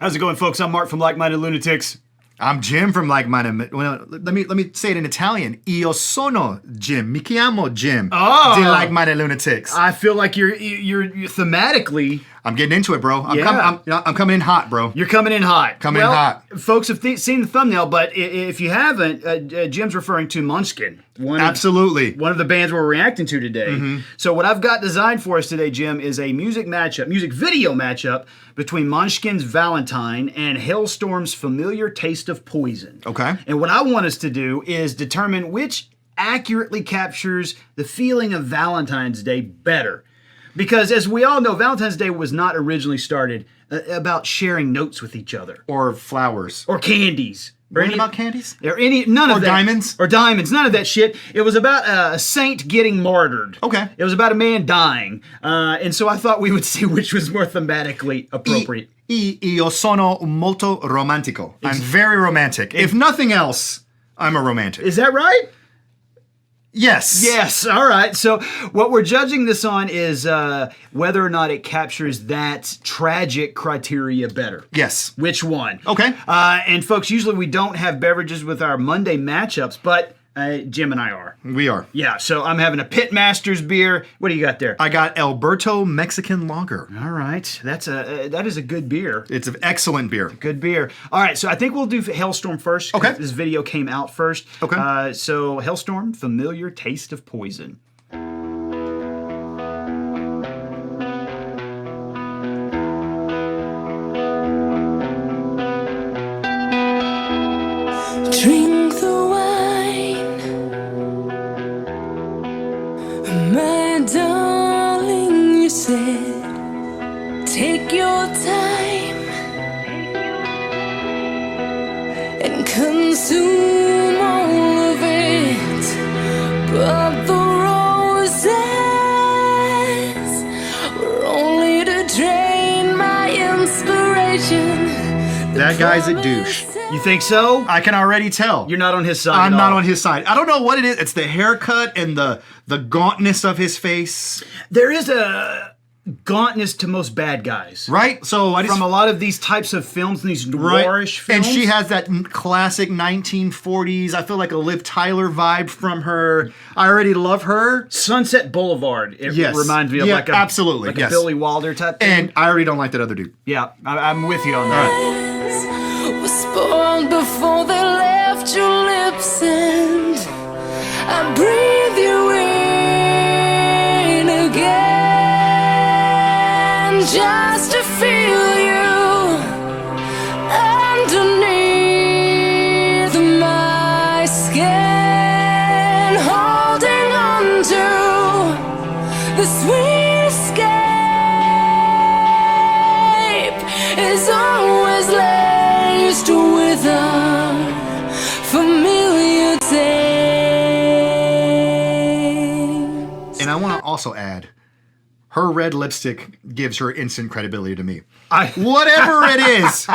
How's it going, folks? I'm Mark from Like Minded Lunatics. I'm Jim from Like Minded. Well, let me say it in Italian. Io sono Jim. Mi chiamo Jim. Oh, di Like Minded Lunatics. I feel like you're thematically. I'm getting into it, bro. Yeah. I'm coming in hot, bro. You're coming in hot. Coming in hot. Folks have seen the thumbnail, but if you haven't, Jim's referring to Måneskin. Absolutely. One of the bands we're reacting to today. Mm-hmm. So what I've got designed for us today, Jim, is a music video matchup between Måneskin's Valentine and Halestorm's Familiar Taste of Poison. Okay. And what I want us to do is determine which accurately captures the feeling of Valentine's Day better. Because as we all know, Valentine's Day was not originally started about sharing notes with each other. Or flowers. Or candies. Or any about candies? None of that. Diamonds? Or diamonds. None of that shit. It was about a saint getting martyred. Okay. It was about a man dying. And so I thought we would see which was more thematically appropriate. Io sono molto romantico. I'm very romantic. If nothing else, I'm a romantic. Is that right? Yes. Yes. All right. So what we're judging this on is whether or not it captures that tragic criteria better. Yes. Which one? Okay. And folks, usually we don't have beverages with our Monday matchups, but Jim and I are. We are. Yeah. So I'm having a Pitmaster's beer. What do you got there? I got Alberto Mexican Lager. All right. that is a good beer. It's an excellent beer. Good beer. All right, so I think we'll do Halestorm first. Okay. This video came out first. Okay. So Halestorm, Familiar Taste of Poison. Drink the wine, my darling, you said, take your time and consume all of it, but the roses were only to drain my inspiration. That guy's a douche. You think so? I can already tell. You're not on his side. I'm at not all. on his side. I don't know what it is. It's the haircut and the gauntness of his face. There is a gauntness to most bad guys. Right? So I just... From a lot of these types of films, these noirish films. And she has that classic 1940s, I feel like a Liv Tyler vibe from her. I already love her. Sunset Boulevard. It reminds me of like a absolutely, like a Billy Wilder type thing. And I already don't like that other dude. Yeah, I'm with you on that. Was spoiled before they left your lips, and I breathe you in again just to feel you underneath my skin, holding on to the sweet escape is always laced with a familiar taste. And I want to also add, her red lipstick gives her instant credibility to me. Whatever it is,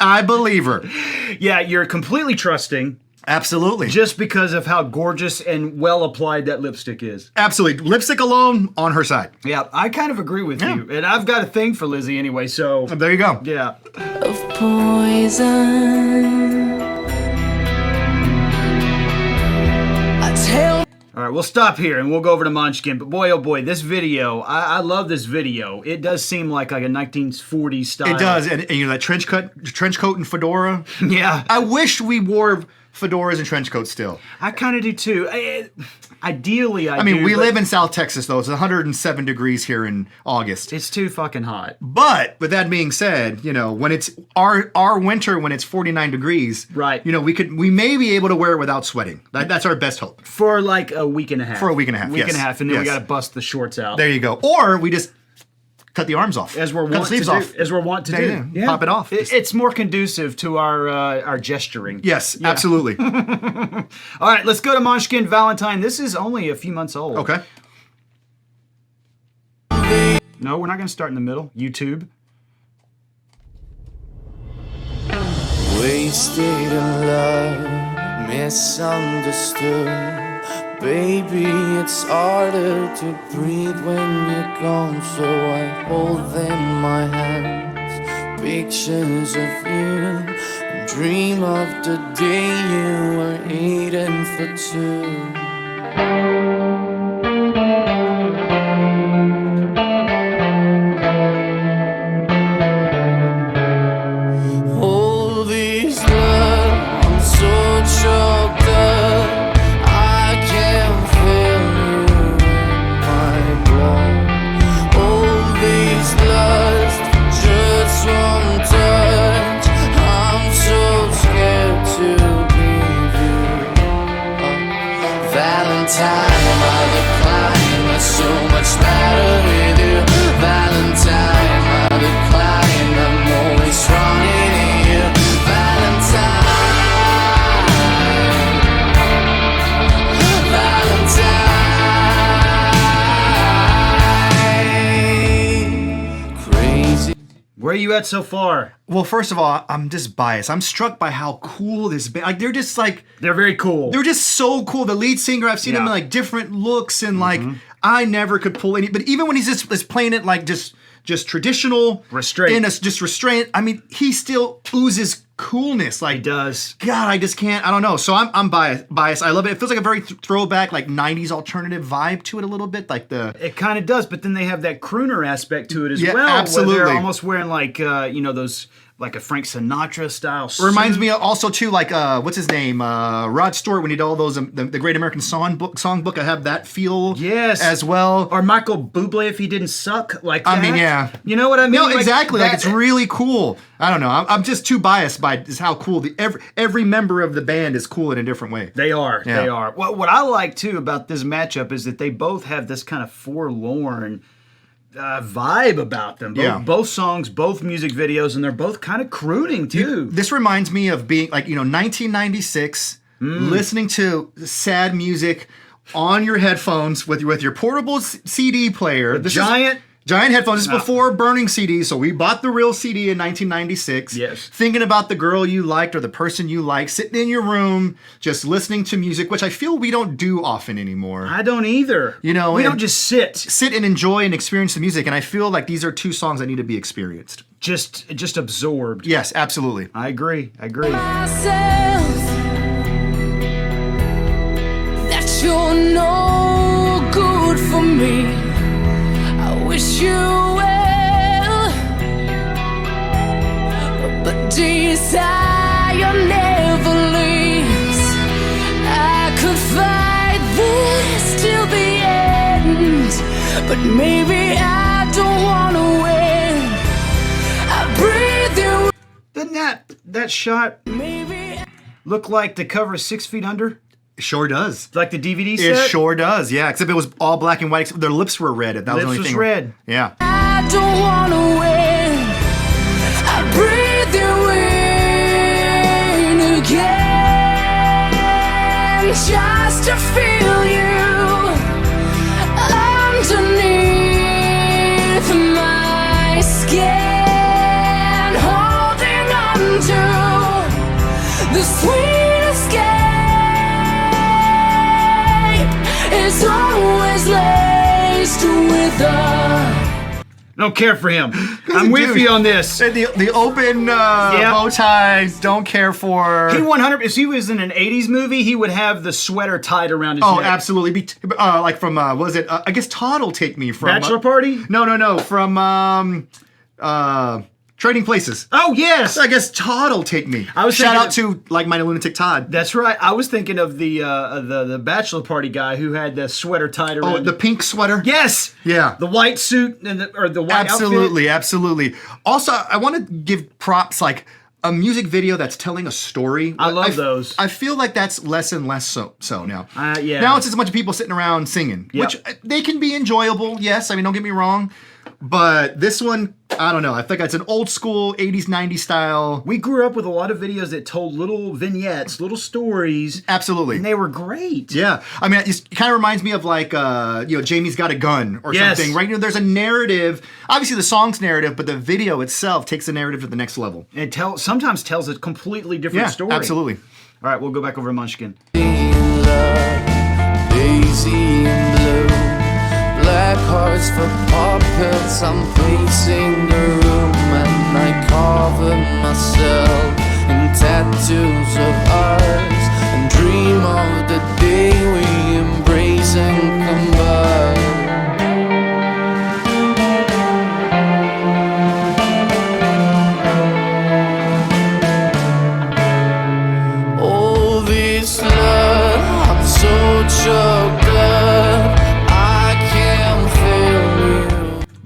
I believe her. Yeah, you're completely trusting. Absolutely. Just because of how gorgeous and well applied that lipstick is. Absolutely. Lipstick alone, on her side. Yeah, I kind of agree with you. And I've got a thing for Lizzie anyway, so... There you go. Yeah. Of poison, I tell. All right, we'll stop here and we'll go over to Måneskin. But boy, oh boy, this video, I love this video. It does seem like a 1940s style. It does. And you know, that trench coat and fedora. Yeah. I wish we wore fedoras and trench coats still. I kind of do too. Ideally, I mean, do, we but live in South Texas, though. It's 107 degrees here in August. It's too fucking hot. But with that being said, you know, when it's our winter, when it's 49 degrees, right? You know, we may be able to wear it without sweating. That's our best hope. For like a week and a half. For a week and a half. Week and a half, and then we got to bust the shorts out. There you go. Or we just cut the arms off. As we're wont to do. As we're wont to do. Yeah. Pop it off. It's more conducive to our gesturing. Yes, absolutely. All right, let's go to Måneskin Valentine. This is only a few months old. Okay. No, we're not going to start in the middle. YouTube. Wasted in love, misunderstood. Baby, it's harder to breathe when you're gone, so I hold them in my hands. Be pictures of you and dream of the day you were eating for two. All these blood, I'm so choked up, I can't feel you in my blood. All these lusts just won't touch, I'm so scared to leave you. Valentine, I decline, there's so much matter with you. Valentine, I decline, I'm always running in you. Valentine, Valentine, crazy. Where are you at so far? Well, first of all, I'm just biased. I'm struck by how cool this band. Like they're just like They're very cool. they're just so cool. The lead singer, I've seen him in Yeah. like different looks, and like I never could pull any. But even when he's just playing it like just traditional Restraint. in a just restraint. I mean, he still oozes coolness. Like He does. God, I just can't. I don't know. So I'm biased. I love it. It feels like a very throwback, like '90s alternative vibe to it a little bit. Like the It kind of does, but then they have that crooner aspect to it as Yeah, well. Where absolutely. they're almost wearing like, those, like a Frank Sinatra style suit. reminds me also too, like what's his name, Rod Stewart when he did all those the Great American Songbook. I have that feel Yes. as well. Or Michael Bublé if he didn't suck like that. I mean, yeah. You know what I mean? No, exactly. Like that- it's really cool. I don't know. I'm just too biased by just how cool every member of the band is cool in a different way. They are. Yeah. They are. What I like too about this matchup is that they both have this kind of forlorn vibe about them. Yeah. Both songs, both music videos, and they're both kind of crooning too. This reminds me of being like 1996, listening to sad music on your headphones with your portable CD player. This is- Giant headphones. This is before burning CDs, so we bought the real CD in 1996. Yes. Thinking about the girl you liked or the person you liked, sitting in your room, just listening to music, which I feel we don't do often anymore. I don't either. You know, we and- don't just sit. Sit and enjoy and experience the music, and I feel like these are two songs that need to be experienced. Just absorbed. Yes, absolutely. I agree. myself that you're no good for me. I wish you well, but desire never leaves. I could fight this till the end, but maybe I don't wanna win. I breathe you. Doesn't that shot Maybe look like the cover of 6 Feet Under? It sure does. Like the DVD It set? sure does, yeah. Except it was all black and white. Except their lips were red. That was the Lips only was thing. red. Yeah. I don't wanna win. I breathe you in again, just to feel you underneath my skin, holding on to the sweet escape is always laced with a. Don't care for him. I'm with Dude. you on this. The open bow ties, don't care for. He 100. If he was in an 80s movie, he would have the sweater tied around his Oh, neck. absolutely. Like from, was it, I guess Todd will take me from. Bachelor Party? No. From Trading Places. Oh, yes. I guess Todd will take me. I was Shout thinking out to Like Minded Lunatic Todd. That's right. I was thinking of the Bachelor Party guy who had the sweater tied around. Oh, the pink sweater? Yes. Yeah. The white suit or the white Absolutely, outfit. absolutely. Also, I want to give props, like a music video that's telling a story. I love those. I feel like that's less and less so now. Yeah. Now it's just a bunch of people sitting around singing, Yep. which they can be enjoyable. Yes, I mean, don't get me wrong. But this one, I don't know. I think it's an old school 80s, 90s style. We grew up with a lot of videos that told little vignettes, little stories, Absolutely. and they were great. Yeah, I mean, it kind of reminds me of like, Jamie's Got a Gun or Yes. something, right? There's a narrative, obviously the song's narrative, but the video itself takes the narrative to the next level. And sometimes tells a completely different Yeah, story. absolutely. All right, we'll go back over to Måneskin. in love, daisy and blue, black hearts for puppets. I'm pacing the room and I carve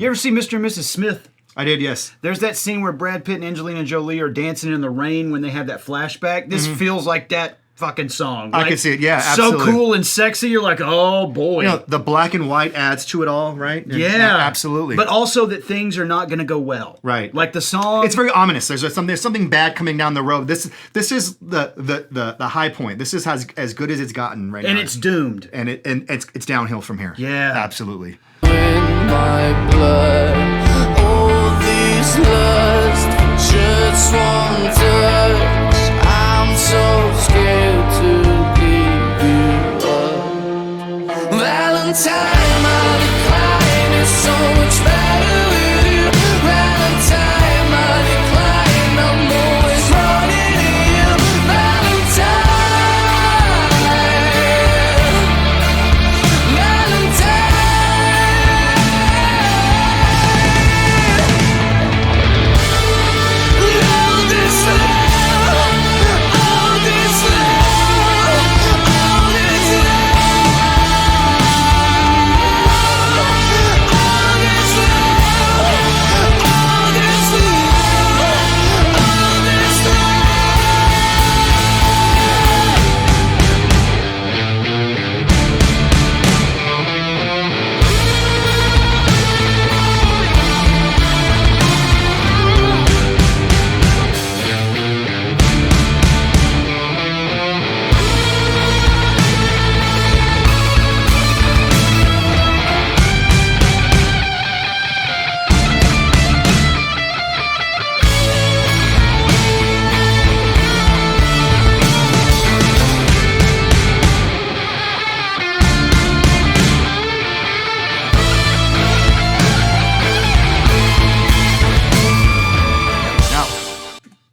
You ever see Mr. and Mrs. Smith? I did, yes. There's that scene where Brad Pitt and Angelina Jolie are dancing in the rain when they have that flashback. This feels like that fucking song. I can see it, yeah, absolutely. So cool and sexy. You're like, oh boy. You know, the black and white adds to it all, right? And, yeah, absolutely. But also that things are not going to go well. Right. Like the song. It's very ominous. There's something bad coming down the road. This is the high point. This is as good as it's gotten right now. And it's doomed. And it's downhill from here. Yeah. Absolutely. In my blood, all these lust for just one touch. I'm so scared to give you up. Valentine, my decline is so much better with you. Valentine, my decline, I'm always running to you. Valentine, all this love, all this love, all this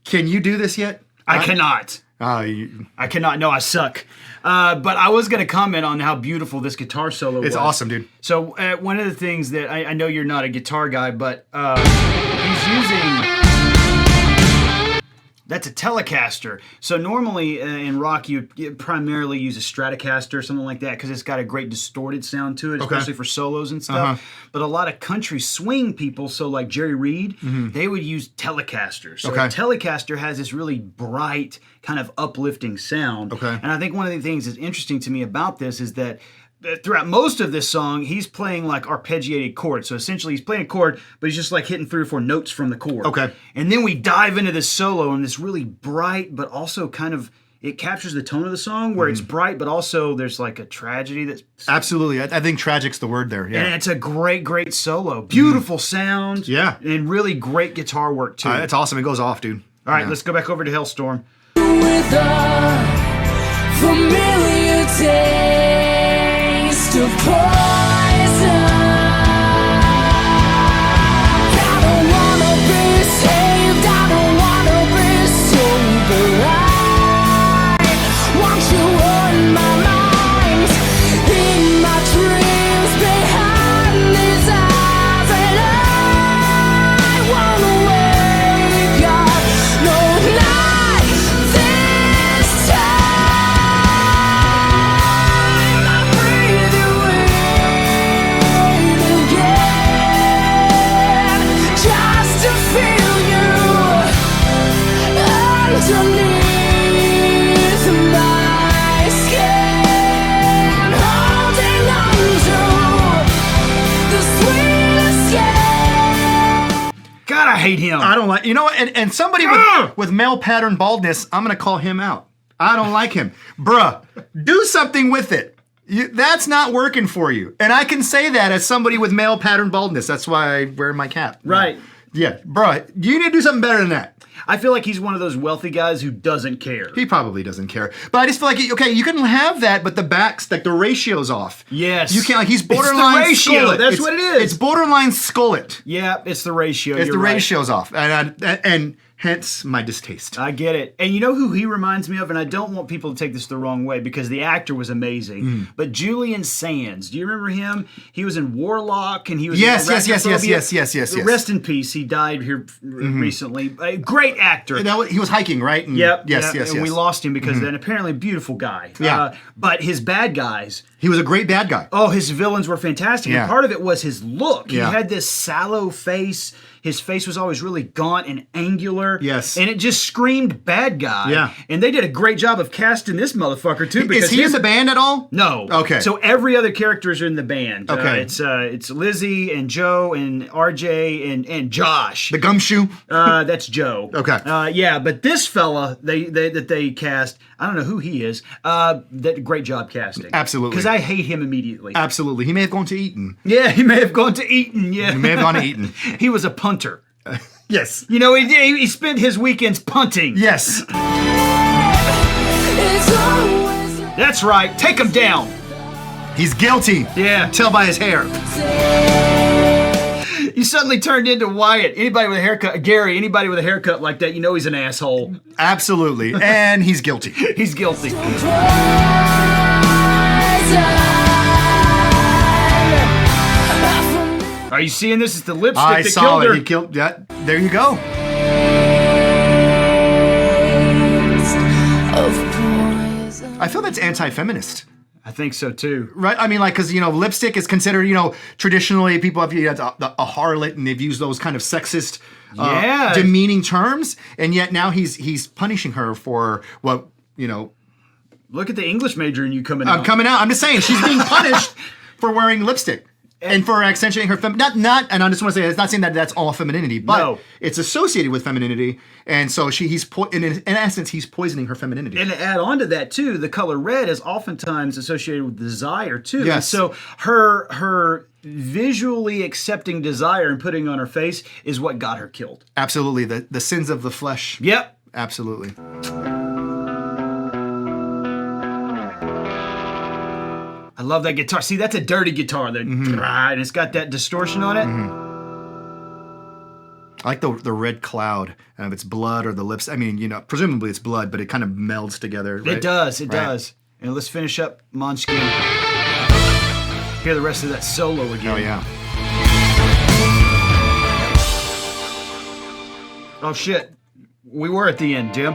Can you do this yet? I cannot. I cannot. No, I suck. But I was going to comment on how beautiful this guitar solo was. It's awesome, dude. So one of the things that I know you're not a guitar guy, but he's using... That's a Telecaster. So normally in rock, you primarily use a Stratocaster or something like that because it's got a great distorted sound to it, especially for solos and stuff. But a lot of country swing people, so like Jerry Reed, they would use Telecasters. So a Telecaster has this really bright, kind of uplifting sound. And I think one of the things that's interesting to me about this is that throughout most of this song, he's playing like arpeggiated chords. So essentially, he's playing a chord, but he's just like hitting 3 or 4 notes from the chord. And then we dive into this solo, and this really bright, but also kind of, it captures the tone of the song where it's bright, but also there's like a tragedy that's... Absolutely. I think tragic's the word there. Yeah. And it's a great, great solo. Beautiful sound. Yeah. And really great guitar work, too. It's awesome. It goes off, dude. All right, let's go back over to Halestorm. With a familiar taste of poison, I don't wanna be saved, I don't wanna be sober. I want you on my mind, in my dreams, behind these eyes, and I wanna wake up, no night this time. I breathe you in again, just to feel you underneath my skin, holding on to the sweetest yet. God, I hate him. I don't like, you know what? And somebody with male pattern baldness, I'm going to call him out. I don't like him. Bruh, do something with it. That's not working for you. And I can say that as somebody with male pattern baldness. That's why I wear my cap. Right. Yeah, bruh, you need to do something better than that. I feel like he's one of those wealthy guys who doesn't care. He probably doesn't care. But I just feel like, okay, you can have that, but the backs, like the ratio's off. Yes. You can't, like, he's borderline ratio. skullet. That's what it is. It's borderline skullet. Yeah, it's the ratio. It's You're the right. ratio's off. And Hence my distaste. I get it. And you know who he reminds me of? And I don't want people to take this the wrong way because the actor was amazing. But Julian Sands, do you remember him? He was in Warlock and he was Yes. in Arachnophobia. Yes. Rest in peace. He died here recently. A great actor. He was hiking, right? And Yes. And we lost him because then apparently a beautiful guy. Yeah. But his bad guys. He was a great bad guy. Oh, his villains were fantastic. Yeah. And part of it was his look. Yeah. He had this sallow face. His face was always really gaunt and angular. Yes. And it just screamed bad guy. Yeah. And they did a great job of casting this motherfucker too. Is he in the band at all? No. Okay. So every other characters are in the band. Okay. It's Lizzie and Joe and RJ and Josh. The gumshoe? That's Joe. Okay. Yeah, but this fella that they cast, I don't know who he is. That great job casting. Absolutely. Because I hate him immediately. Absolutely. He may have gone to Eton. Yeah, he may have gone to Eton. Yeah, He may have gone to Eton. He was a punter. Yes. You know, he spent his weekends punting. Yes. It's always That's right. Take him down. He's guilty. Yeah. Tell by his hair. You suddenly turned into Wyatt. Anybody with a haircut, Gary, anybody with a haircut like that, you know he's an asshole. Absolutely. And he's guilty. He's guilty. Are you seeing this? It's the lipstick I that saw killed her. it. He killed that. There you go. I feel that's anti-feminist. I think so too. Right? I mean, like, because, lipstick is considered, traditionally people have used a harlot and they've used those kind of sexist, demeaning terms. And yet now he's punishing her for what, Look at the English major in you coming out. I'm coming out. I'm just saying she's being punished for wearing lipstick. And for accentuating her and I just want to say, it's not saying that that's all femininity, but it's associated with femininity, and so in essence, he's poisoning her femininity. And to add on to that too, the color red is oftentimes associated with desire too. Yes. So her visually accepting desire and putting on her face is what got her killed. Absolutely, the sins of the flesh. Yep. Absolutely. I love that guitar. See, that's a dirty guitar. And it's got that distortion on it. I like the red cloud. If it's blood or the lips. I mean, presumably it's blood, but it kind of melds together. Right? It does. It does. And let's finish up Måneskin. Hear the rest of that solo again. Oh, yeah. Oh, shit. We were at the end, Jim.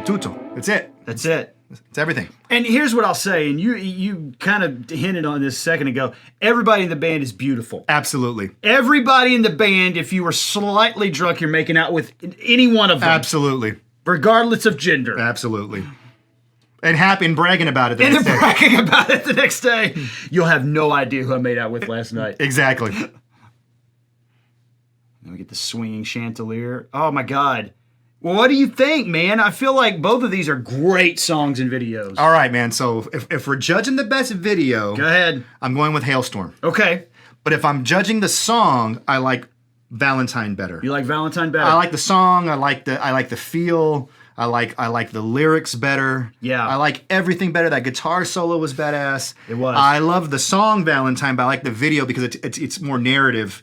Tutto. It's it. That's it. It's everything. And here's what I'll say, and you kind of hinted on this a second ago. Everybody in the band is beautiful. Absolutely. Everybody in the band, if you were slightly drunk, you're making out with any one of them. Absolutely. Regardless of gender. Absolutely. And happy and bragging about it the And next then day. bragging about it the next day. You'll have no idea who I made out with last night. Exactly. Let me get the swinging chandelier. Oh my God. Well, what do you think, man? I feel like both of these are great songs and videos. All right, man. So if we're judging the best video, Go ahead. I'm going with Halestorm. Okay. But if I'm judging the song, I like Valentine better. You like Valentine better? I like the song. I like the feel. I like the lyrics better. Yeah. I like everything better. That guitar solo was badass. It was. I love the song Valentine, but I like the video because it's more narrative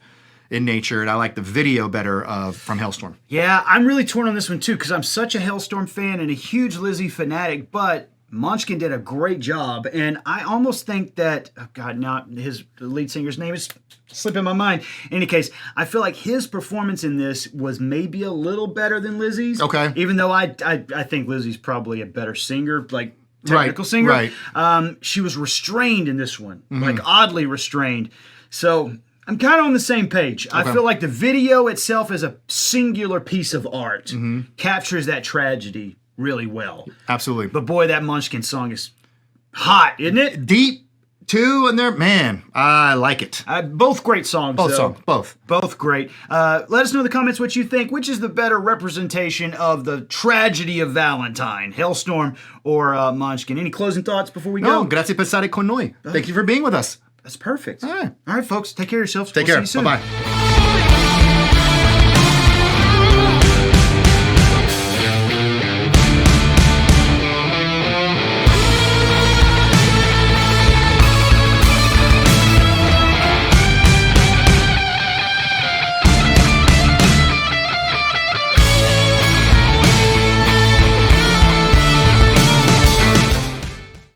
in nature, and I like the video better from Halestorm. Yeah, I'm really torn on this one too because I'm such a Halestorm fan and a huge Lizzie fanatic, but Måneskin did a great job, and I almost think that, oh God, now the lead singer's name is slipping my mind. In any case, I feel like his performance in this was maybe a little better than Lizzie's. Okay. Even though I think Lizzie's probably a better singer, like technical singer. Right. She was restrained in this one, like oddly restrained. So I'm kind of on the same page. I feel like the video itself as a singular piece of art captures that tragedy really well. Absolutely. But boy, that Måneskin song is hot, isn't it? Deep too, and there, man, I like it. Both great songs. Both though. songs, both. Both great. Let us know in the comments what you think. Which is the better representation of the tragedy of Valentine, Halestorm or Måneskin? Any closing thoughts before we No, go? grazie per stare con noi. Thank you for being with us. That's perfect. All right. All right, folks. Take care of yourselves. Take We'll care. see you soon. Bye-bye.